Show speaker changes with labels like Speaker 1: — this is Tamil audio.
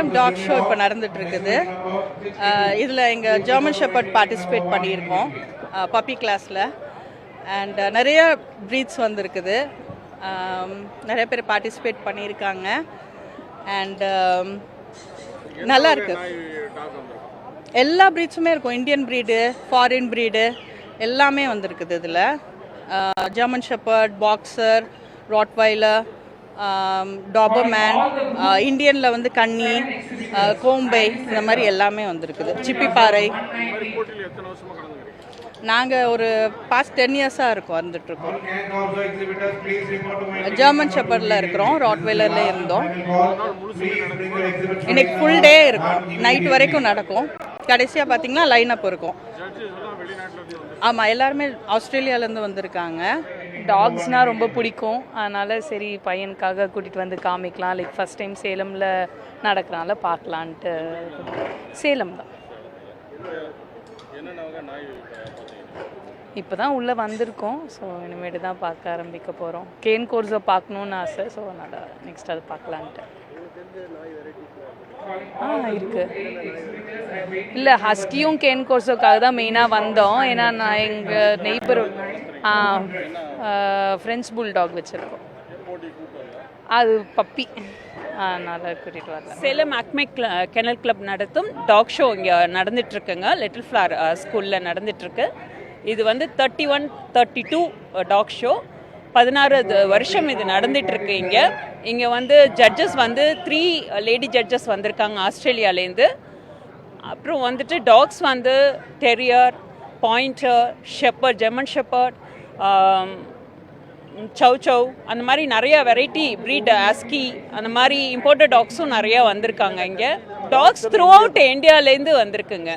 Speaker 1: சேலம் டாக் ஷோ இப்போ நடந்துட்டு இருக்குது. இதில் எங்கள் ஜெர்மன் ஷெப்பர்ட் பார்ட்டிசிபேட் பண்ணியிருக்கோம் பப்பி கிளாஸில். அண்ட் நிறைய ப்ரீட்ஸ் வந்துருக்குது, நிறைய பேர் பார்ட்டிசிபேட் பண்ணியிருக்காங்க. அண்ட் நல்லா இருக்கு. எல்லா ப்ரீட்ஸுமே இருக்கும், இந்தியன் ப்ரீடு, ஃபாரின் ப்ரீடு எல்லாமே வந்திருக்குது இதில். German shepherd, boxer, rottweiler, Doberman, இந்தியனில் வந்து கன்னி, கோம்பை, இந்த மாதிரி எல்லாமே வந்திருக்குது. சிப்பிப்பாறை. நாங்கள் ஒரு பாஸ்ட் 10 இயர்ஸாக இருக்கோம், வந்துட்டுருக்கோம். ஜெர்மன் ஷெப்பர்டில் இருக்கிறோம், ராட்வைலரில் இருந்தோம். இன்னைக்கு ஃபுல் டே இருக்கும், நைட் வரைக்கும் நடக்கும். கடைசியாக பார்த்தீங்கன்னா லைன் அப் இருக்கும். ஆமாம், எல்லாருமே ஆஸ்திரேலியாவிலேருந்து வந்திருக்காங்க.
Speaker 2: டாக்ஸ்னால் ரொம்ப பிடிக்கும், அதனால் சரி பையனுக்காக கூட்டிகிட்டு வந்து காமிக்கலாம். லைக் ஃபஸ்ட் டைம் சேலமில் நடக்கிறனால பார்க்கலான்ட்டு. சேலம் தான். இப்போ தான் உள்ளே வந்திருக்கோம். ஸோ இனிமேட்டு தான் பார்க்க ஆரம்பிக்க போகிறோம். கேன் கோர்ஸை பார்க்கணுன்னு ஆசை. ஸோ அதனால் நெக்ஸ்ட் அதை பார்க்கலான்ட்டு. இருக்குது. இல்லை, ஹஸ்கியும் கேன் கோர்ஸுக்காக தான் மெயினாக வந்தோம். ஏன்னா நான் எங்கள் நெய்பர் ஃப்ரெண்ட்ஸ் புல்டாக் வச்சுருக்கோம், அது பப்பி, அதனால் கூட்டிகிட்டு வரல.
Speaker 3: சேலம் அக்மே கெனல் கிளப் நடத்தும் டாக் ஷோ இங்கே நடந்துகிட்ருக்குங்க. லிட்டில் ஃப்ளவர் ஸ்கூலில் நடந்துகிட்ருக்கு. இது வந்து 32 டாக் ஷோ. 16 வருஷம் இது நடந்துகிட்ருக்கு. இங்கே வந்து ஜட்ஜஸ் வந்து 3 லேடி ஜட்ஜஸ் வந்திருக்காங்க ஆஸ்திரேலியாவிலேருந்து. அப்புறம் வந்துட்டு டாக்ஸ் வந்து terrier, pointer, shepherd, German shepherd, chow அந்த மாதிரி நிறைய வெரைட்டி ப்ரீட், ஆஸ்கி, அந்த மாதிரி இம்போர்ட்டட் டாக்ஸும் நிறையா வந்திருக்காங்க. இங்கே டாக்ஸ் த்ரூ அவுட் இந்தியாவிலேருந்து வந்திருக்குங்க.